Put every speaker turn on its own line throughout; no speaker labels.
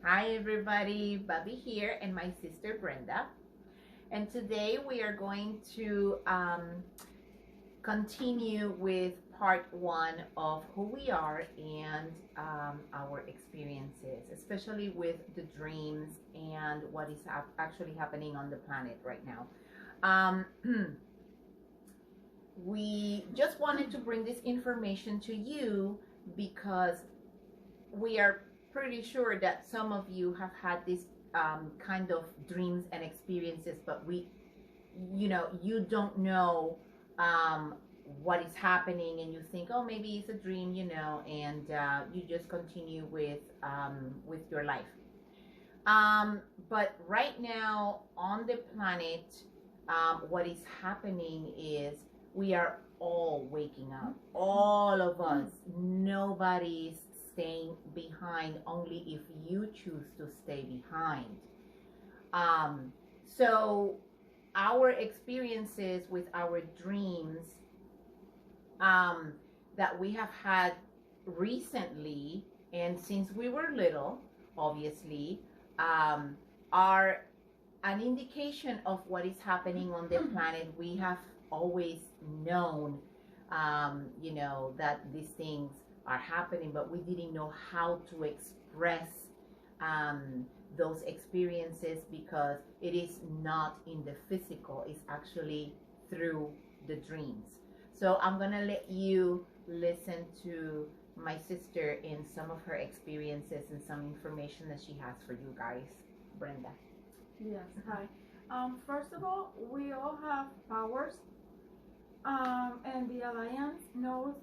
Hi everybody, Bobby here and my sister Brenda. And today we are going to continue with part one of who we are and our experiences, especially with the dreams and what is actually happening on the planet right now. Um, we just wanted to bring this information to you because we are pretty sure that some of you have had this kind of dreams and experiences, but you don't know um, what is happening, and you think, oh, maybe it's a dream, and you just continue with your life. But right now on the planet, what is happening is we are all waking up, all of us. Nobody's staying behind, only if you choose to stay behind. So our experiences with our dreams um, that we have had recently and since we were little, obviously, um, are an indication of what is happening on the planet. We have always known, that these things are happening, but we didn't know how to express um, those experiences because it is not in the physical, it's actually through the dreams. So I'm gonna let you listen to my sister in some of her experiences and some information that she has for you guys. Brenda.
Yes, hi. First of all, we all have powers, and the Alliance knows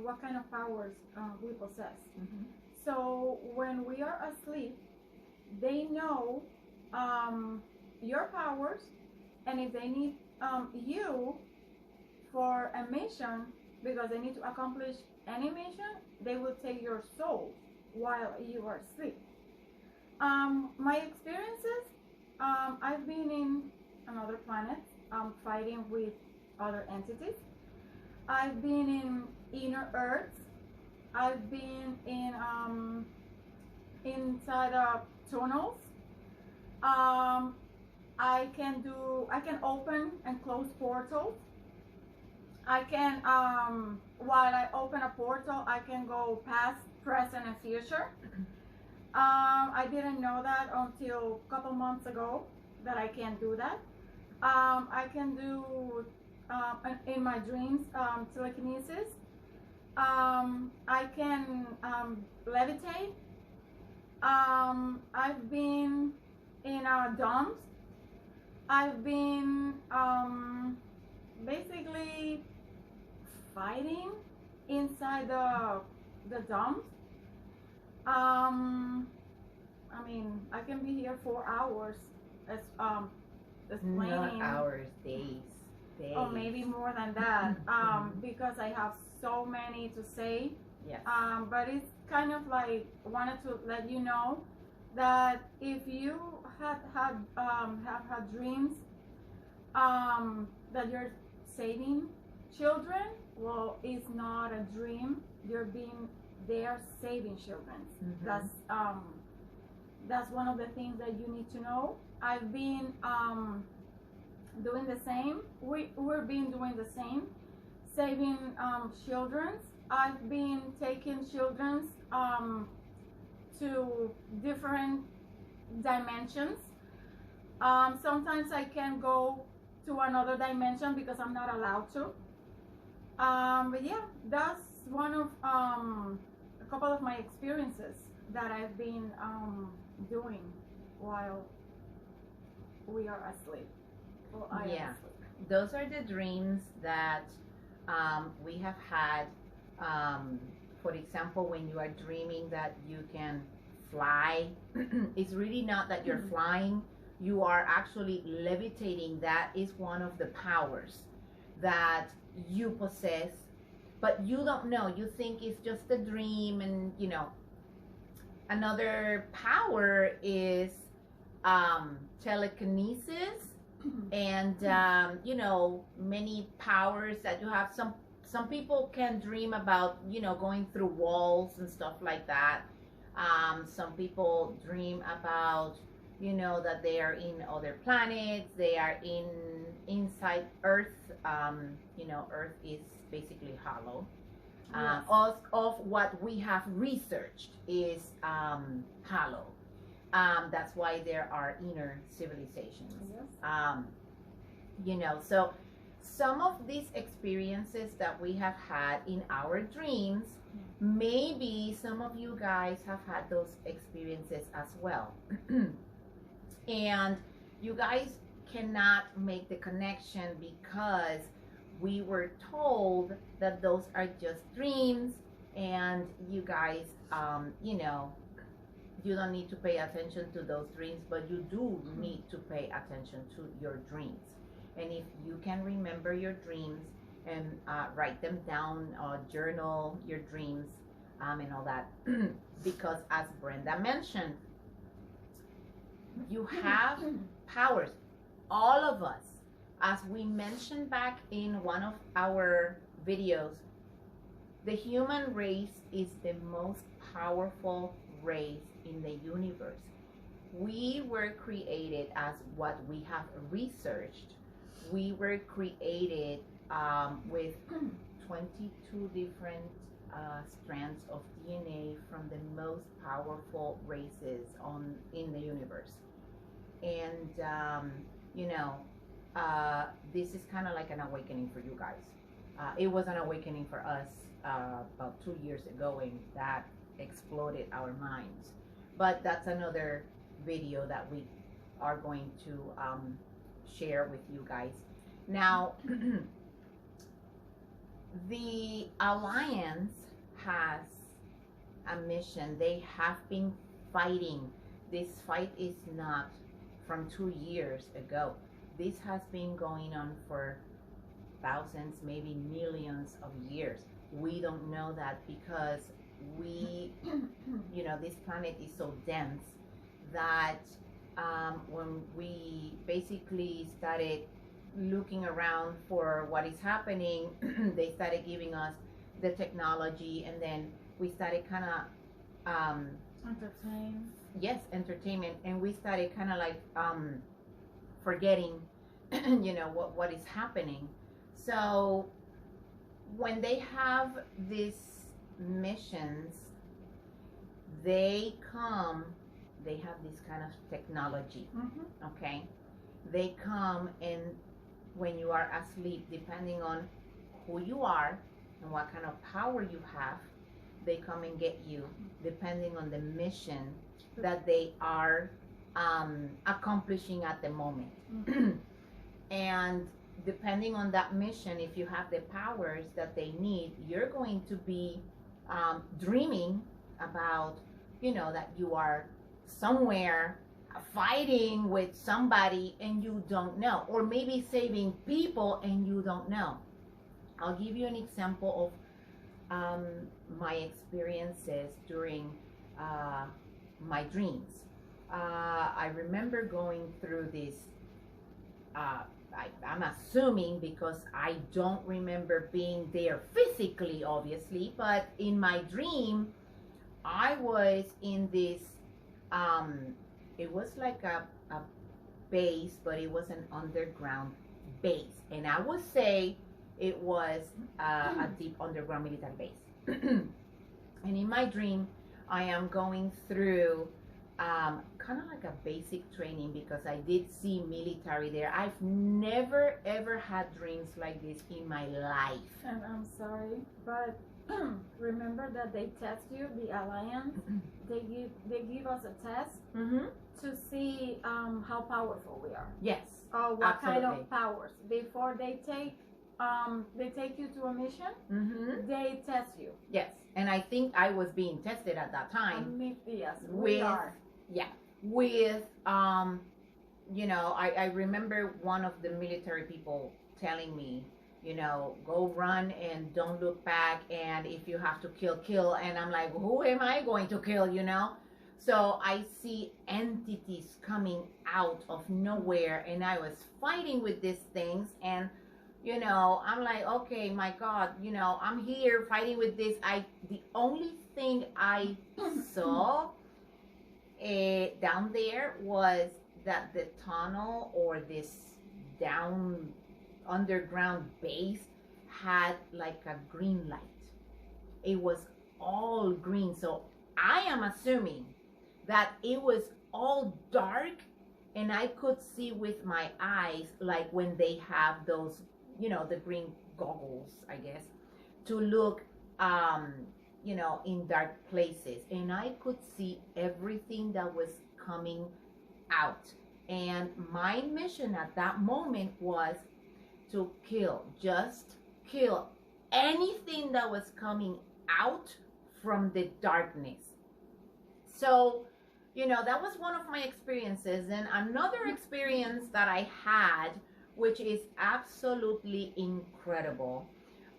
what kind of powers we possess.
Mm-hmm.
So when we are asleep, they know your powers, and if they need you for a mission, because they need to accomplish any mission, they will take your soul while you are asleep. My experiences, I've been in another planet, fighting with other entities. I've been in inner earths. I've been in inside of tunnels. Um, I can open and close portals. I can while I open a portal, I can go past, present, and future. I didn't know that until a couple months ago that I can do that. I can do in my dreams telekinesis. I can levitate. I've been in dumps. I've been basically fighting inside the dumps. I mean, I can be here for hours as
Not
explaining,
hours, days. Days.
or maybe more than that, because I have so many to say.
Yes.
But it's kind of like wanted to let you know that if you have had dreams that you're saving children, well, it's not a dream. They are saving children.
Mhm.
That's one of the things that you need to know. I've been doing the same. We're been doing the same, saving children. I've been taking children to different dimensions. Sometimes I can go to another dimension because I'm not allowed to. But yeah, that's one of a couple of my experiences that I've been doing while we are asleep. Well, I am
Yeah.
asleep.
Those are the dreams that we have had. For example, when you are dreaming that you can fly, it's really not that you're flying, you are actually levitating. That is one of the powers that you possess, but you don't know. You think it's just a dream, and another power is telekinesis and many powers that you have. Some people can dream about going through walls and stuff like that. Some people dream about, that they are in other planets, they are inside Earth. Earth is basically hollow.
Yes.
Of what we have researched is hollow. That's why there are inner civilizations.
Yes.
So some of these experiences that we have had in our dreams, maybe some of you guys have had those experiences as well. And you guys cannot make the connection because we were told that those are just dreams, and you guys, you don't need to pay attention to those dreams, but you do need to pay attention to your dreams. And if you can remember your dreams and write them down, journal your dreams, and all that, because as Brenda mentioned, you have powers. All of us, as we mentioned back in one of our videos, the human race is the most powerful race in the universe. We were created, as what we have researched, we were created with 22 different strands of DNA from the most powerful races in the universe. And this is kind of like an awakening for you guys. It was an awakening for us about 2 years ago, and that exploded our minds. But that's another video that we are going to share with you guys. Now, the Alliance has a mission. They have been fighting. This fight is not from 2 years ago. This has been going on for thousands, maybe millions of years. We don't know that because this planet is so dense that when we basically started looking around for what is happening, they started giving us the technology, and then we started kind of entertainment, and we started kind of like forgetting what is happening. So when they have these missions, they have this kind of technology. Okay, they come, and when you are asleep, depending on who you are and what kind of power you have, they come and get you depending on the mission that they are accomplishing at the moment. And depending on that mission, if you have the powers that they need, you're going to be dreaming about, that you are somewhere fighting with somebody and you don't know, or maybe saving people and you don't know. I'll give you an example of my experiences during my dreams. I remember going through this, I'm assuming because I don't remember being there physically, obviously, but in my dream, I was in this, it was like a base, but it was an underground base. And I would say it was a deep underground military base. And in my dream, I am going through kind of like a basic training, because I did see military there. I've never ever had dreams like this in my life.
And I'm sorry, but remember that they test you, the Alliance. They give us a test to see how powerful we are.
Yes.
Or what
absolutely.
kind of powers. Before they take you to a mission, they test you.
Yes. And I think I was being tested at that time.
Yes, we are.
Yeah. With I remember one of the military people telling me, go run and don't look back, and if you have to kill. And I'm like, who am I going to kill, So I see entities coming out of nowhere, and I was fighting with these things, and I'm like, okay, my God, I'm here fighting with this. The only thing I saw down there was that the tunnel or this down underground base had like a green light. It was all green. So I am assuming that it was all dark and I could see with my eyes, like when they have those, the green goggles, I guess, to look, in dark places. And I could see everything that was coming out. And my mission at that moment was to just kill anything that was coming out from the darkness. So, that was one of my experiences. And another experience that I had, which is absolutely incredible.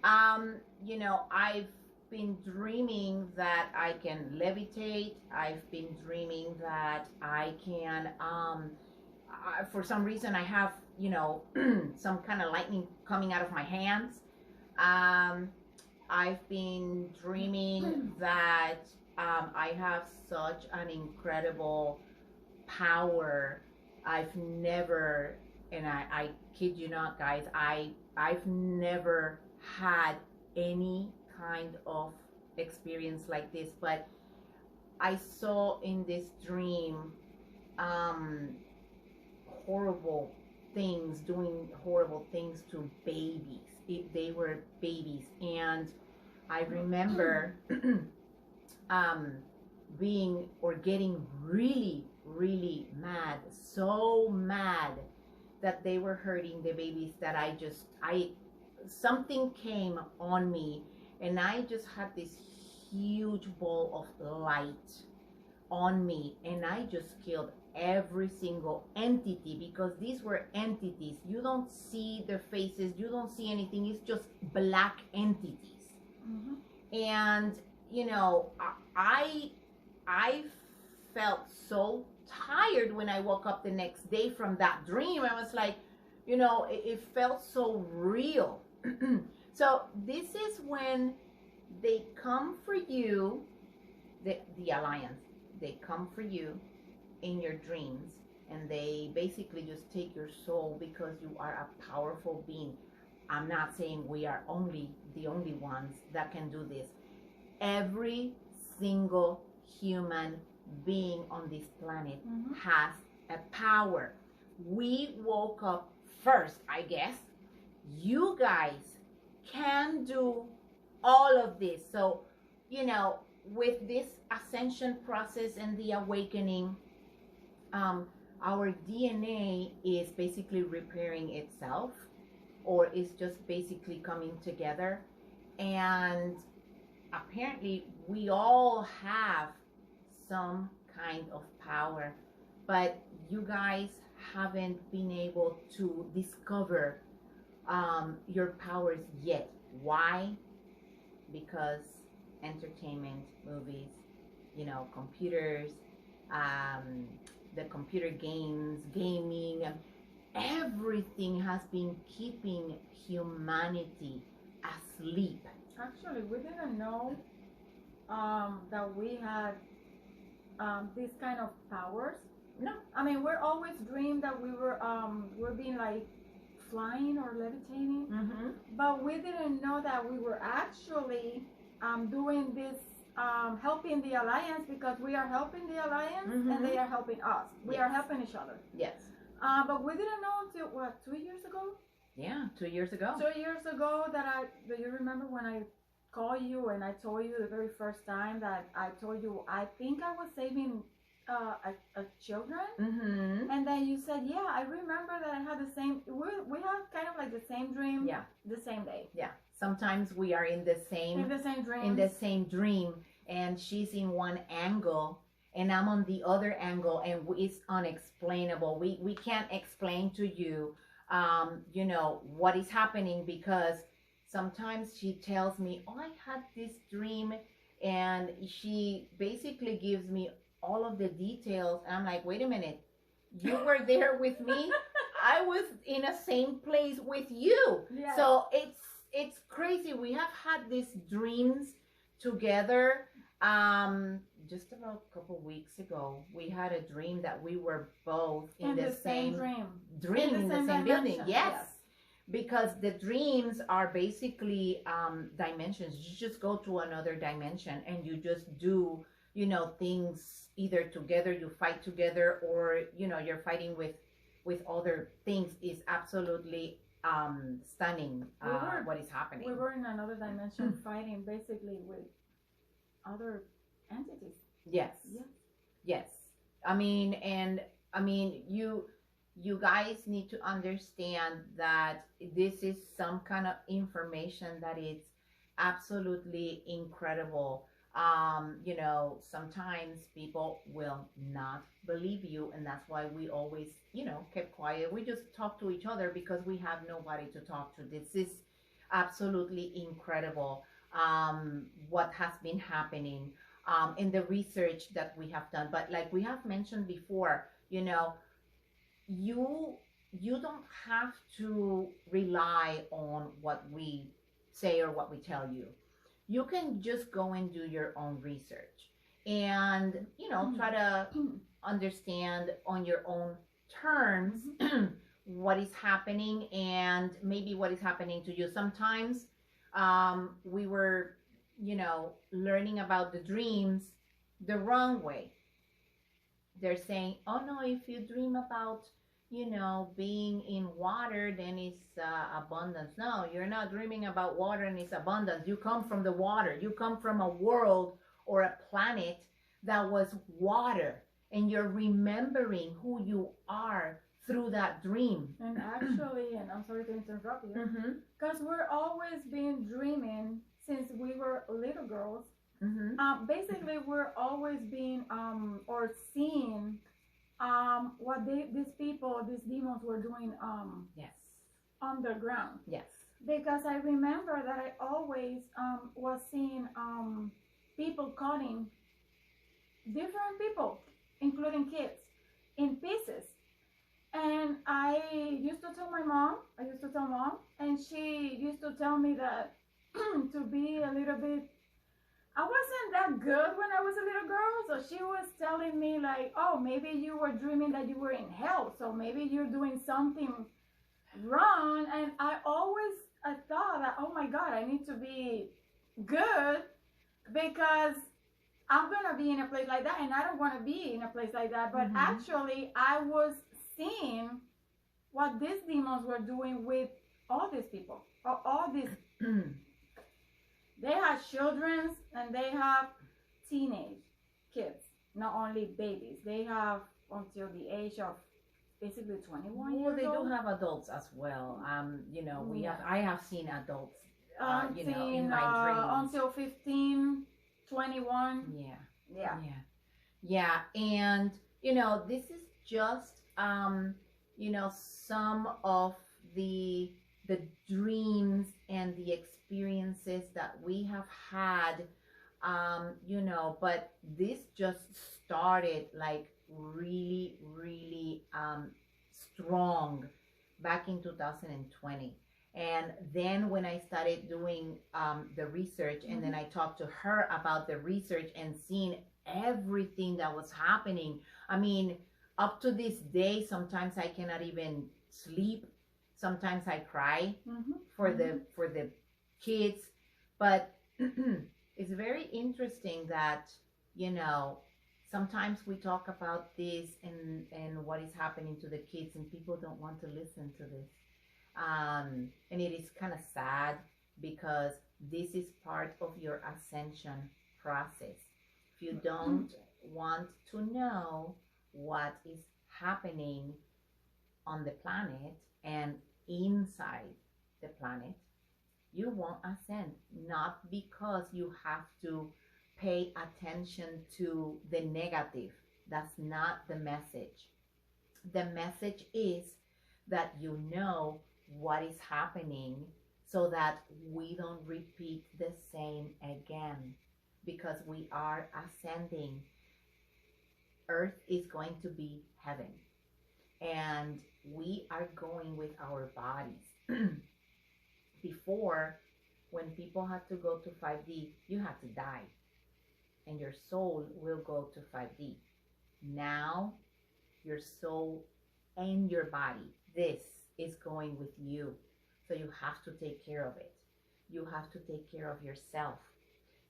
I've been dreaming that I can levitate. I've been dreaming that I can, for some reason, I have, some kind of lightning coming out of my hands. I've been dreaming that I have such an incredible power. I've never, and I kid you not, guys, I've never had any kind of experience like this, but I saw in this dream horrible things, doing horrible things to babies. They were babies, and I remember being or getting really, really mad, so mad that they were hurting the babies that something came on me, and I just had this huge ball of light on me, and I just killed every single entity, because these were entities. You don't see their faces, you don't see anything, it's just black entities. And I felt so tired when I woke up the next day from that dream. I was like, it felt so real. So this is when they come for you, the Alliance, they come for you in your dreams, and they basically just take your soul, because you are a powerful being. I'm not saying we are the only ones that can do this. Every single human being on this planet has a power. We woke up first, I guess. You guys can do all of this. So, with this ascension process and the awakening, our DNA is basically repairing itself, or is just basically coming together. And apparently we all have some kind of power, but you guys haven't been able to discover your powers yet. Why? Because entertainment, movies, computers, the computer games, gaming, everything has been keeping humanity asleep.
Actually, we didn't know that we had these kind of powers.
No.
I mean, we're always dreamed that we're being like flying or levitating, but we didn't know that we were actually doing this, helping the Alliance, because we are helping the Alliance and they are helping us. We are helping each other.
Yes.
But we didn't know until, 2 years ago?
Yeah, 2 years ago.
2 years ago do you remember when I called you and I told you the very first time that I told you I think I was saving children? And then you said, yeah, I remember that I had the same, we have kind of like the same dream, the same day.
Yeah, sometimes we are in the same dream, and she's in one angle and I'm on the other angle, and it's unexplainable. We can't explain to you what is happening, because sometimes she tells me, oh, I had this dream, and she basically gives me all of the details, and I'm like, wait a minute, you were there with me? I was in the same place with you. Yes. So it's crazy. We have had these dreams together Just about a couple weeks ago, we had a dream that we were both in
In
the
the same
same
dream.
in the same building.
dimension.
Yes. Because the dreams are basically dimensions. You just go to another dimension and you just do, things either together, you fight together, or you're fighting with other things. Is absolutely stunning what is happening.
We were in another dimension fighting basically with other entities.
Yes.
Yes.
Yes. You guys need to understand that this is some kind of information that is absolutely incredible. Sometimes people will not believe you, and that's why we always, kept quiet. We just talk to each other because we have nobody to talk to. This is absolutely incredible. What has been happening in the research that we have done. But like we have mentioned before, you don't have to rely on what we say or what we tell you. You can just go and do your own research and try to understand on your own terms what is happening and maybe what is happening to you. Sometimes we were learning about the dreams the wrong way. They're saying, oh no, if you dream about being in water, then it's abundance. No, you're not dreaming about water and it's abundance. You come from the water. You come from a world or a planet that was water, and you're remembering who you are through that dream.
And actually, and I'm sorry to interrupt you, because we're always been dreaming since we were little girls. Basically, we're always being or seeing what these demons were doing
Yes.
underground.
Yes.
Because I remember that I always was seeing people cutting different people, including kids, in pieces. And I used to tell mom, and she used to tell me that to be a little bit, I wasn't that good when I was a little girl, so she was telling me like, oh, maybe you were dreaming that you were in hell, so maybe you're doing something wrong. And I thought that, oh my God, I need to be good because I'm gonna be in a place like that, and I don't want to be in a place like that. But actually, I was seeing what these demons were doing with all these people, or all these. They have children and they have teenage kids, not only babies. They have until the age of basically 21 years old.
They do have adults as well. I have seen adults, in my dreams.
Until 15, 21.
Yeah. And, this is just, some of the dreams and the experiences that we have had, but this just started like really, really strong back in 2020. And then when I started doing the research, and then I talked to her about the research and seeing everything that was happening. I mean, up to this day, sometimes I cannot even sleep. Sometimes I cry for the kids. But it's very interesting that, sometimes we talk about this and what is happening to the kids, and people don't want to listen to this. And it is kind of sad because this is part of your ascension process. If you don't want to know what is happening on the planet and inside the planet, you won't ascend. Not because you have to pay attention to the negative. That's not the message. The message is that you know what is happening so that we don't repeat the same again, because we are ascending. Earth is going to be heaven, and we are going with our bodies. Before, when people had to go to 5D, you had to die. and your soul will go to 5D. Now, your soul and your body, this is going with you. So you have to take care of it. You have to take care of yourself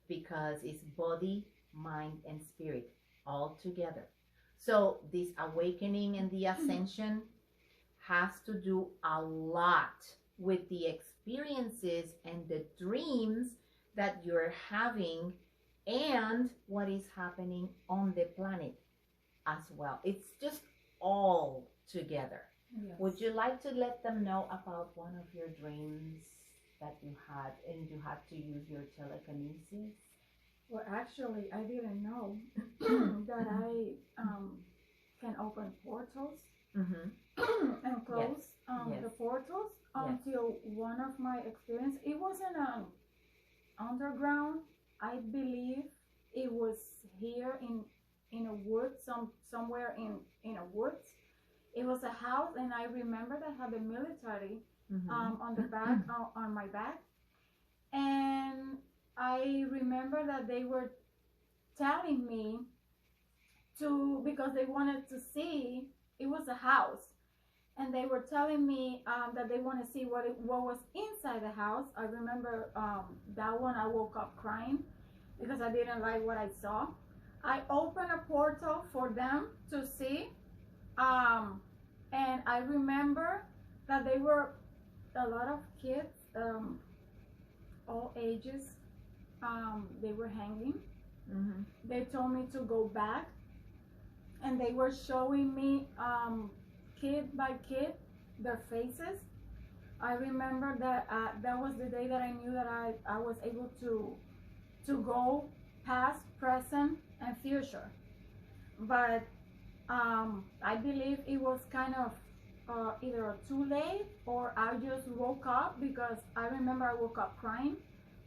because it's body, mind, and spirit all together. So this awakening and the ascension has to do a lot with the experiences and the dreams that you're having and what is happening on the planet as well. It's just all together.
Yes.
Would you like to let them know about one of your dreams that you had and you had to use your telekinesis?
Well, actually, I didn't know that I can open portals
Mm-hmm.
and close
Yes.
the portals
Yes.
until one of my experience. It wasn't underground. I believe it was here in a wood, somewhere in a woods. It was a house, and I remember that had the military
Mm-hmm.
on the back on my back, and I remember that they were telling me to, because they wanted to see, it was a house, and they were telling me that they want to see what was inside the house. I remember that one. I woke up crying because I didn't like what I saw. I opened a portal for them to see, and I remember that they were a lot of kids, all ages. They were hanging.
Mm-hmm.
They told me to go back, and they were showing me kid by kid their faces. I remember that that was the day that I knew that I was able to go past, present, and future. But I believe it was kind of either too late or I just woke up, because I remember I woke up crying.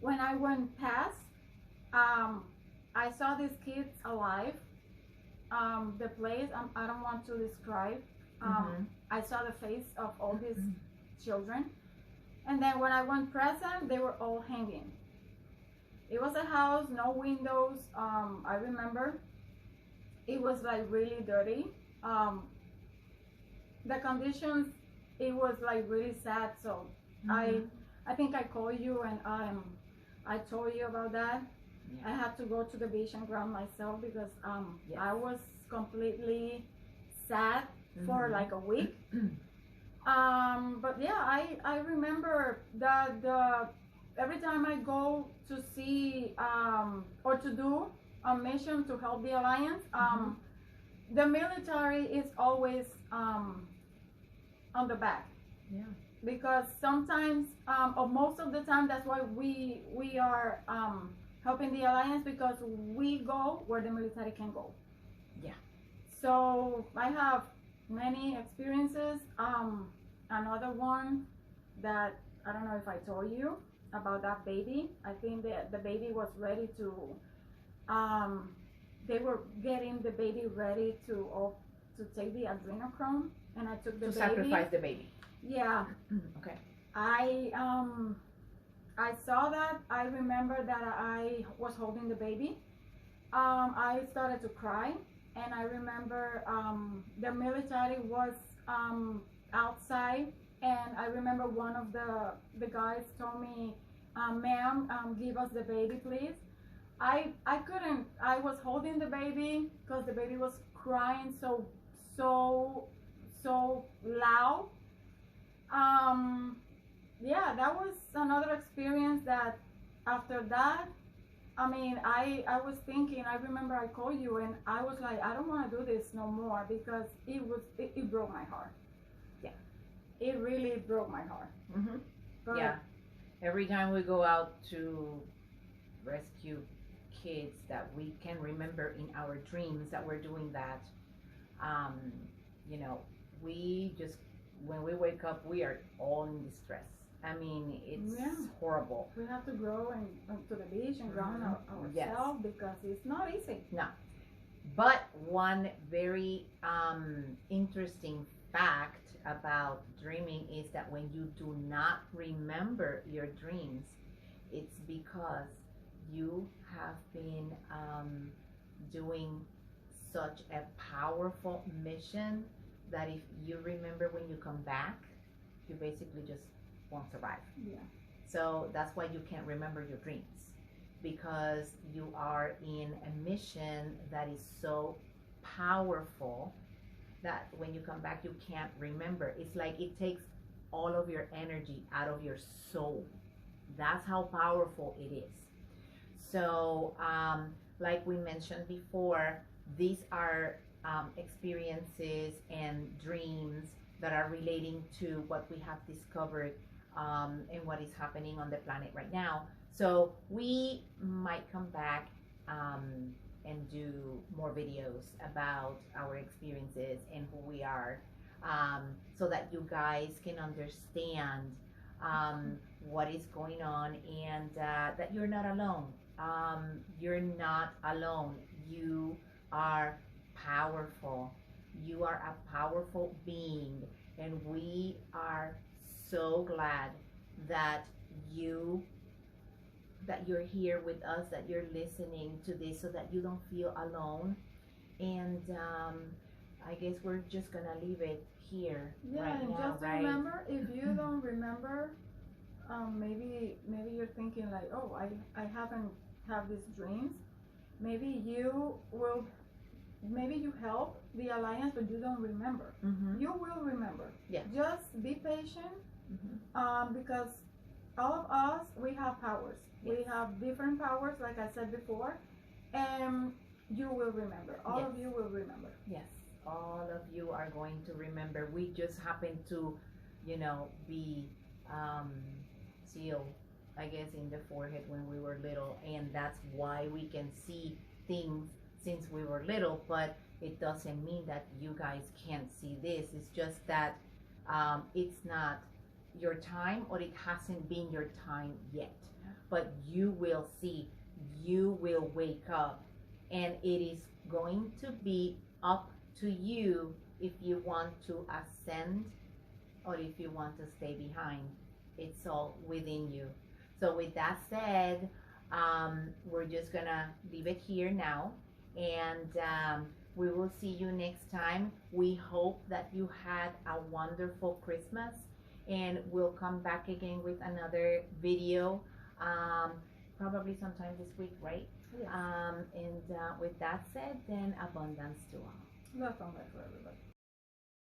When I went past, I saw these kids alive. The place, I don't want to describe. I saw the face of all these children. And then when I went present, they were all hanging. It was a house, no windows. I remember it was like really dirty. The conditions, it was like really sad. So I think I called you, and I told you about that.
Yeah.
I had to go to the beach and ground myself because
Yes.
I was completely sad for like a week. But yeah, I remember that every time I go to see or to do a mission to help the Alliance, the military is always on the back.
Yeah.
Because sometimes, or most of the time, that's why we are helping the Alliance, because we go where the military can go.
Yeah.
So I have many experiences. Another one that I don't know if I told you about that baby. I think that the baby was ready to. They were getting the baby ready to take the adrenochrome, and I took the
To
baby.
sacrifice the baby.
Yeah.
Okay.
I saw that. I remember that I was holding the baby. I started to cry, and I remember the military was outside, and I remember one of the guys told me, "Ma'am, give us the baby, please." I couldn't. I was holding the baby because the baby was crying so loud. Yeah, that was another experience that after that, I mean, I was thinking, I remember I called you and I was like, I don't want to do this no more, because it broke my heart.
Yeah.
It really broke my heart.
Mm-hmm.
But
Yeah. Every time we go out to rescue kids that we can remember in our dreams that we're doing that, you know, we just, when we wake up, we are all in distress. I mean, it's horrible.
we have to go and to the beach and ground ourselves,
Yes.
because it's not easy.
But one very interesting fact about dreaming is that when you do not remember your dreams, it's because you have been doing such a powerful mission that if you remember when you come back, you basically just won't survive.
Yeah.
So that's why you can't remember your dreams, because you are in a mission that is so powerful that when you come back, you can't remember. It's like it takes all of your energy out of your soul. That's how powerful it is. So, like we mentioned before, these are experiences and dreams that are relating to what we have discovered and what is happening on the planet right now. So we might come back and do more videos about our experiences and who we are, so that you guys can understand what is going on, and that you're not alone. You're not alone. You are powerful. You are a powerful being, and we are so glad that you that you're here with us, that you're listening to this, so that you don't feel alone. And I guess we're just gonna leave it here
Yeah,
right
and
now,
just
right?
remember, if you don't remember, maybe you're thinking like, oh, I haven't have these dreams. Maybe you will, maybe you help the alliance, but you don't remember.
Mm-hmm.
You will remember.
Yeah.
Just be patient,
Mm-hmm.
because all of us, we have powers.
Yes.
We have different powers, like I said before, and you will remember. All
Yes.
of you will remember.
Yes, all of you are going to remember. We just happen to, be sealed, I guess, in the forehead when we were little, and that's why we can see things since we were little. But it doesn't mean that you guys can't see this. It's just that it's not your time, or it hasn't been your time yet. But you will see, you will wake up, and it is going to be up to you if you want to ascend or if you want to stay behind. It's all within you. So with that said, we're just gonna leave it here now, and we will see you next time. We hope that you had a wonderful Christmas, and we'll come back again with another video, probably sometime this week, right?
Yes.
And with that said, then abundance to all.
Welcome back for everybody.